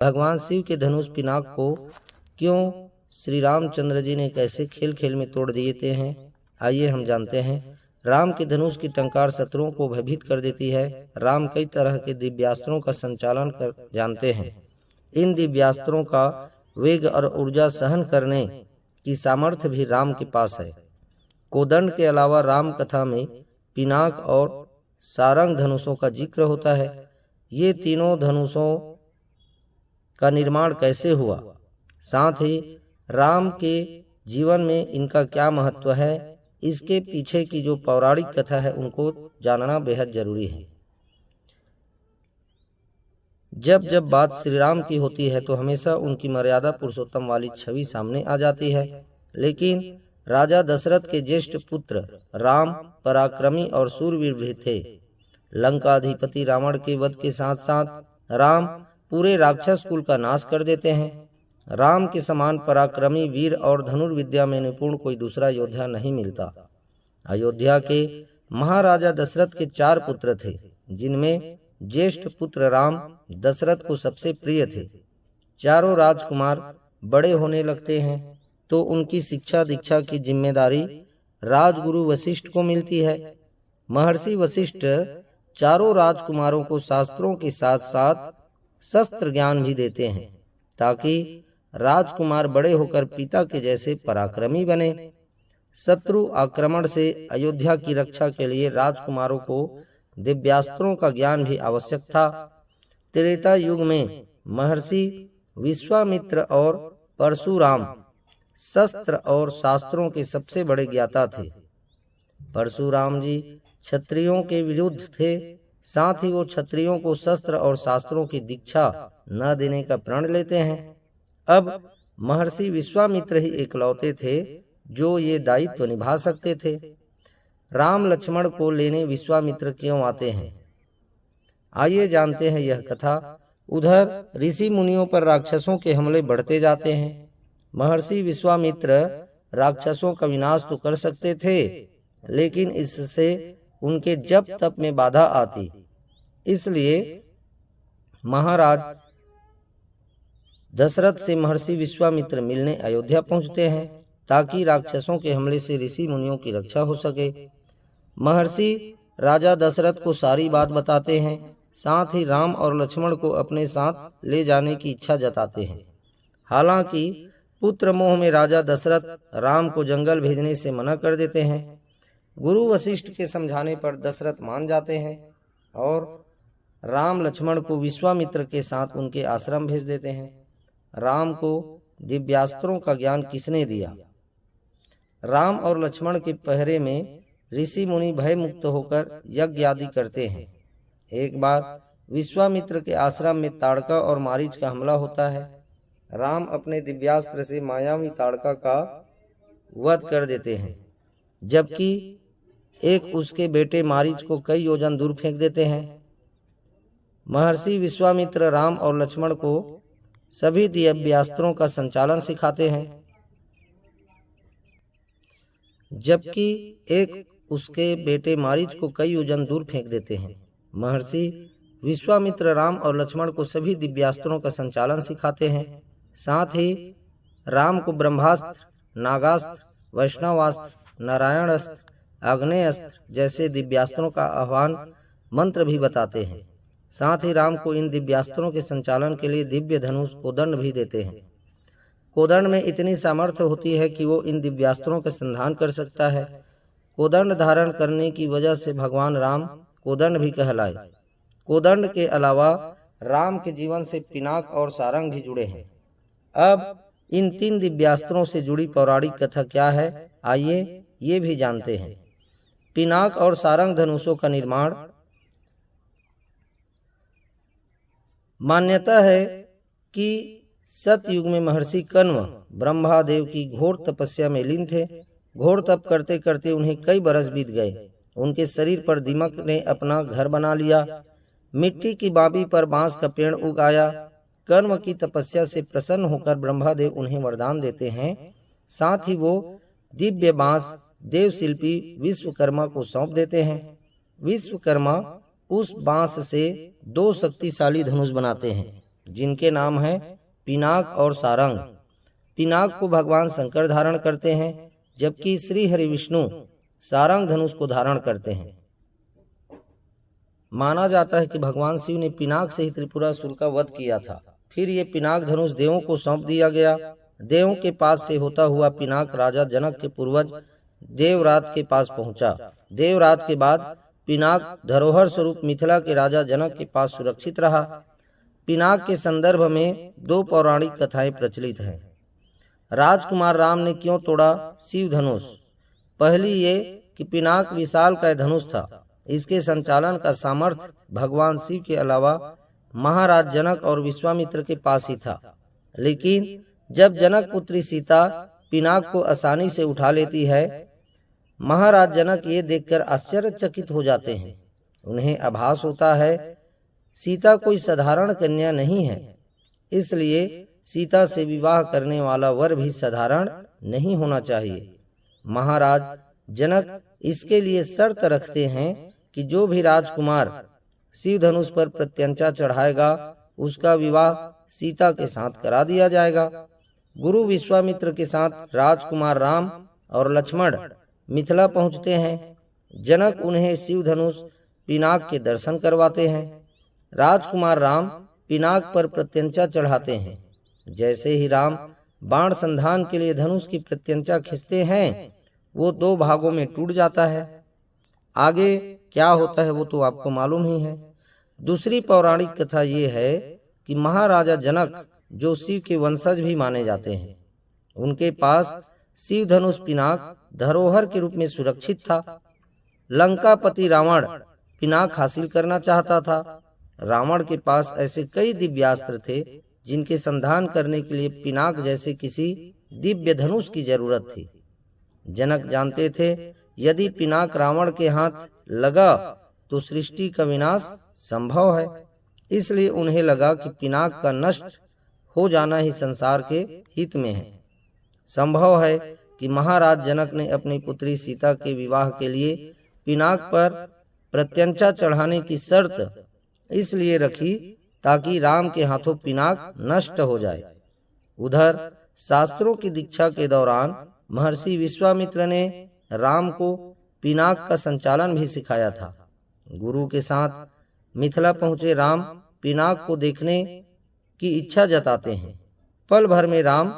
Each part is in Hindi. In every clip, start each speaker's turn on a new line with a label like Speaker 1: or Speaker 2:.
Speaker 1: भगवान शिव के धनुष पिनाक को क्यों श्री रामचंद्र जी ने कैसे खेल खेल में तोड़ दिए हैं, आइए हम जानते हैं। राम के धनुष की टंकार शत्रुओं को भयभीत कर देती है। राम कई तरह के दिव्यास्त्रों का संचालन कर जानते हैं। इन दिव्यास्त्रों का वेग और ऊर्जा सहन करने की सामर्थ्य भी राम के पास है। कोदंड के अलावा राम कथा में पिनाक और सारंग धनुषों का जिक्र होता है। ये तीनों धनुषों का निर्माण कैसे हुआ, साथ ही राम के जीवन में इनका क्या महत्व है, इसके पीछे की जो पौराणिक कथा है उनको जानना बेहद जरूरी है। जब जब बात श्री राम की होती है तो हमेशा उनकी मर्यादा पुरुषोत्तम वाली छवि सामने आ जाती है। लेकिन राजा दशरथ के ज्येष्ठ पुत्र राम पराक्रमी और शूरवीर भी थे। लंकाधिपति रावण के वध के साथ साथ राम पूरे राक्षस कुल का नाश कर देते हैं। राम के समान पराक्रमी वीर और धनुर्विद्या में निपुण कोई दूसरा योद्धा नहीं मिलता। अयोध्या के महाराजा दशरथ के 4 पुत्र थे, जिनमें ज्येष्ठ पुत्र राम दशरथ को सबसे प्रिय थे। चारों राजकुमार बड़े होने लगते हैं तो उनकी शिक्षा दीक्षा की जिम्मेदारी राजगुरु वशिष्ठ को मिलती है। महर्षि वशिष्ठ चारों राजकुमारों को शास्त्रों के साथ साथ शस्त्र ज्ञान भी देते हैं, ताकि राजकुमार बड़े होकर पिता के जैसे पराक्रमी बने। शत्रु आक्रमण से अयोध्या की रक्षा के लिए राजकुमारों को दिव्यास्त्रों का ज्ञान भी आवश्यक था। त्रेता युग में महर्षि विश्वामित्र और परशुराम शस्त्र और शास्त्रों के सबसे बड़े ज्ञाता थे। परशुराम जी क्षत्रियों के विरुद्ध थे, साथ ही वो क्षत्रियों को शस्त्र और शास्त्रों की दीक्षा न देने का प्रण लेते हैं। अब महर्षि विश्वामित्र ही इकलौते थे जो ये दायित्व निभा सकते थे। राम लक्ष्मण को लेने विश्वामित्र क्यों आते हैं, आइए जानते हैं यह कथा। उधर ऋषि मुनियों पर राक्षसों के हमले बढ़ते जाते हैं। महर्षि विश्वामित्र राक्षसों का विनाश तो कर सकते थे, लेकिन इससे उनके जप तप में बाधा आती। इसलिए महाराज दशरथ से महर्षि विश्वामित्र मिलने अयोध्या पहुंचते हैं, ताकि राक्षसों के हमले से ऋषि मुनियों की रक्षा हो सके। महर्षि राजा दशरथ को सारी बात बताते हैं, साथ ही राम और लक्ष्मण को अपने साथ ले जाने की इच्छा जताते हैं। हालांकि पुत्र मोह में राजा दशरथ राम को जंगल भेजने से मना कर देते हैं। गुरु वशिष्ठ के समझाने पर दशरथ मान जाते हैं और राम लक्ष्मण को विश्वामित्र के साथ उनके आश्रम भेज देते हैं। राम को दिव्यास्त्रों का ज्ञान किसने दिया? राम और लक्ष्मण के पहरे में ऋषि मुनि भय मुक्त होकर यज्ञ आदि करते हैं। एक बार विश्वामित्र के आश्रम में ताड़का और मारीच का हमला होता है। राम अपने दिव्यास्त्र से मायावी ताड़का का वध कर देते हैं, जबकि एक उसके बेटे मारीच को कई योजन दूर फेंक देते हैं। महर्षि विश्वामित्र राम और लक्ष्मण को सभी दिव्यास्त्रों का संचालन सिखाते हैं, जबकि एक उसके बेटे मारीच को कई योजन दूर फेंक देते हैं। महर्षि विश्वामित्र राम और लक्ष्मण को सभी दिव्यास्त्रों का संचालन सिखाते हैं। साथ ही राम को ब्रह्मास्त्र, नागास्त्र, वैष्णवास्त्र, नारायणास्त्र, आग्नेयास्त्र जैसे दिव्यास्त्रों का आह्वान मंत्र भी बताते हैं। साथ ही राम को इन दिव्यास्त्रों के संचालन के लिए दिव्य धनुष कोदंड भी देते हैं। कोदंड में इतनी सामर्थ्य होती है कि वो इन दिव्यास्त्रों का संधान कर सकता है। कोदंड धारण करने की वजह से भगवान राम कोदंड भी कहलाए। कोदंड के अलावा राम के जीवन से पिनाक और सारंग भी जुड़े हैं। अब इन 3 दिव्यास्त्रों से जुड़ी पौराणिक कथा क्या है, आइए ये भी जानते हैं। पिनाक और सारंग धनुषों का निर्माण। मान्यता है कि सतयुग में महर्षि कण्व ब्रह्मादेव की घोर तपस्या में लीन थे। घोर तप करते करते उन्हें कई बरस बीत गए। उनके शरीर पर दीमक ने अपना घर बना लिया। मिट्टी की बाबी पर बांस का पेड़ उग आया। कण्व की तपस्या से प्रसन्न होकर ब्रह्मादेव उन्हें वरदान देते हैं। साथ ही वो दिव्य बांस देवशिल्पी विश्वकर्मा को सौंप देते हैं। विश्वकर्मा उस बांस से 2 शक्तिशाली धनुष बनाते हैं, जिनके नाम हैं पिनाक और सारंग। पिनाक को भगवान शंकर धारण करते हैं, जबकि श्री हरि विष्णु सारंग धनुष को धारण करते हैं। माना जाता है कि भगवान शिव ने पिनाक से ही त्रिपुरासुर का वध किया था। फिर ये पिनाक धनुष देवों को सौंप दिया गया। देवों के पास से होता हुआ पिनाक राजा जनक के पूर्वज देवरात के पास पहुंचा। देवरात के बाद पिनाक धरोहर स्वरूप मिथिला के राजा जनक के पास सुरक्षित रहा। पिनाक के संदर्भ में दो पौराणिक कथाएं प्रचलित हैं। राजकुमार राम ने क्यों तोड़ा शिव धनुष? पहली ये कि पिनाक विशाल का धनुष था। इसके संचालन का सामर्थ्य भगवान शिव के अलावा महाराज जनक और विश्वामित्र के पास ही था। लेकिन जब जनक पुत्री सीता पिनाक को आसानी से उठा लेती है, महाराज जनक ये देखकर आश्चर्यचकित हो जाते हैं। उन्हें आभास होता है सीता कोई साधारण कन्या नहीं है, इसलिए सीता से विवाह करने वाला वर भी साधारण नहीं होना चाहिए। महाराज जनक इसके लिए शर्त रखते हैं कि जो भी राजकुमार शिव धनुष पर प्रत्यंचा चढ़ाएगा उसका विवाह सीता के साथ करा दिया जाएगा। गुरु विश्वामित्र के साथ राजकुमार राम और लक्ष्मण मिथिला पहुंचते हैं। जनक उन्हें शिव धनुष पिनाक के दर्शन करवाते हैं। राजकुमार राम पिनाक पर प्रत्यंचा चढ़ाते हैं। जैसे ही राम बाण संधान के लिए धनुष की प्रत्यंचा खींचते हैं, वो दो भागों में टूट जाता है। आगे क्या होता है वो तो आपको मालूम ही है। दूसरी पौराणिक कथा ये है कि महाराजा जनक, जो शिव के वंशज भी माने जाते हैं, उनके पास शिव धनुष पिनाक धरोहर के रूप में सुरक्षित था। लंकापति रावण पिनाक हासिल करना चाहता था। रावण के पास ऐसे कई दिव्यास्त्र थे जिनके संधान करने के लिए पिनाक जैसे किसी दिव्य धनुष की जरूरत थी। जनक जानते थे यदि पिनाक रावण के हाथ लगा तो सृष्टि का विनाश संभव है। इसलिए उन्हें लगा कि पिनाक का नष्ट हो जाना ही संसार के हित में है। संभव है कि महाराज जनक ने अपनी पुत्री सीता के विवाह के लिए पिनाक पर प्रत्यंचा चढ़ाने की शर्त इसलिए रखी ताकि राम के हाथों पिनाक नष्ट हो जाए। उधर शास्त्रों की दीक्षा के दौरान महर्षि विश्वामित्र ने राम को पिनाक का संचालन भी सिखाया था। गुरु के साथ मिथिला पहुंचे राम पिनाक को देखने की इच्छा जताते हैं। पल भर में राम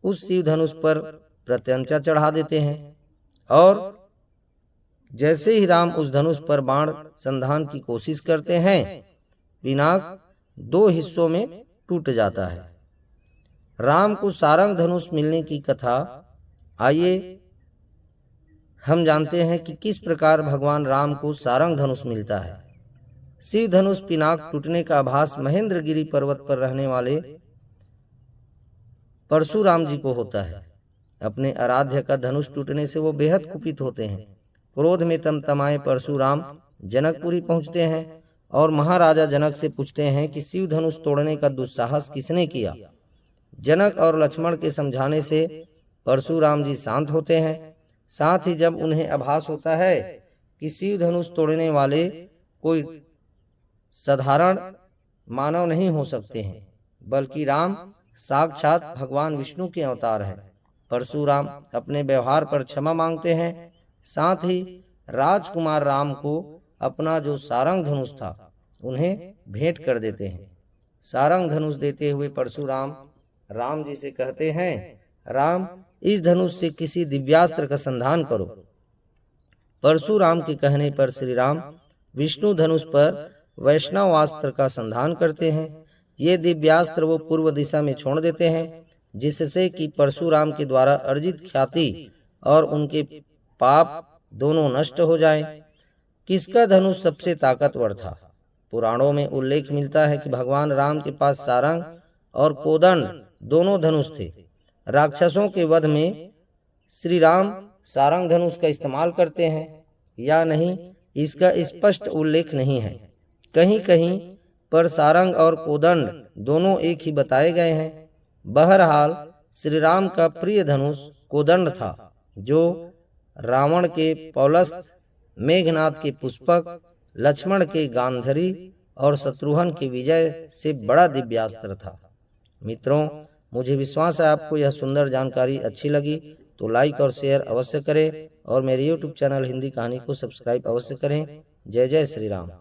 Speaker 1: उस शिव धनुष पर प्रत्यंचा चढ़ा देते हैं और जैसे ही राम उस धनुष पर बाण संधान की कोशिश करते हैं, पिनाक दो हिस्सों में टूट जाता है। राम को सारंग धनुष मिलने की कथा आइए हम जानते हैं कि किस प्रकार भगवान राम को सारंग धनुष मिलता है। शिव धनुष पिनाक टूटने का आभास महेंद्रगिरी पर्वत पर रहने वाले परशुराम जी को होता है। अपने आराध्य का धनुष टूटने से वो बेहद कुपित होते हैं। क्रोध में तमतमाए परशुराम जनकपुरी पहुंचते हैं और महाराजा जनक से पूछते हैं कि शिव धनुष तोड़ने का दुस्साहस किसने किया। जनक और लक्ष्मण के समझाने से परशुराम जी शांत होते हैं। साथ ही जब उन्हें आभास होता है कि शिव धनुष तोड़ने वाले कोई साधारण मानव नहीं हो सकते हैं, बल्कि राम साक्षात भगवान विष्णु के अवतार हैं, परशुराम अपने व्यवहार पर क्षमा मांगते हैं। साथ ही राजकुमार राम को अपना जो सारंग धनुष था उन्हें भेंट कर देते हैं। सारंग धनुष देते हुए परशुराम राम जी से कहते हैं, राम इस धनुष से किसी दिव्यास्त्र का संधान करो। परशुराम के कहने पर श्री राम विष्णु धनुष पर वैष्णवास्त्र का संधान करते हैं। ये दिव्यास्त्र वो पूर्व दिशा में छोड़ देते हैं, जिससे कि परशुराम के द्वारा अर्जित ख्याति और उनके पाप दोनों नष्ट हो जाएं। किसका धनुष सबसे ताकतवर था? पुराणों में उल्लेख मिलता है कि भगवान राम के पास सारंग और कोदंड दोनों धनुष थे। राक्षसों के वध में श्री राम सारंग धनुष का इस्तेमाल करते हैं या नहीं, इसका स्पष्ट उल्लेख नहीं है। कहीं कहीं पर सारंग और कोदंड दोनों एक ही बताए गए हैं। बहरहाल श्री राम का प्रिय धनुष कोदंड था, जो रावण के पौलस्त्य, मेघनाथ के पुष्पक, लक्ष्मण के गांधारी और शत्रुघ्न की विजय से बड़ा दिव्यास्त्र था। मित्रों, मुझे विश्वास है आपको यह सुंदर जानकारी अच्छी लगी, तो लाइक और शेयर अवश्य करें और मेरे YouTube चैनल हिंदी कहानी को सब्सक्राइब अवश्य करें। जय जय श्री राम।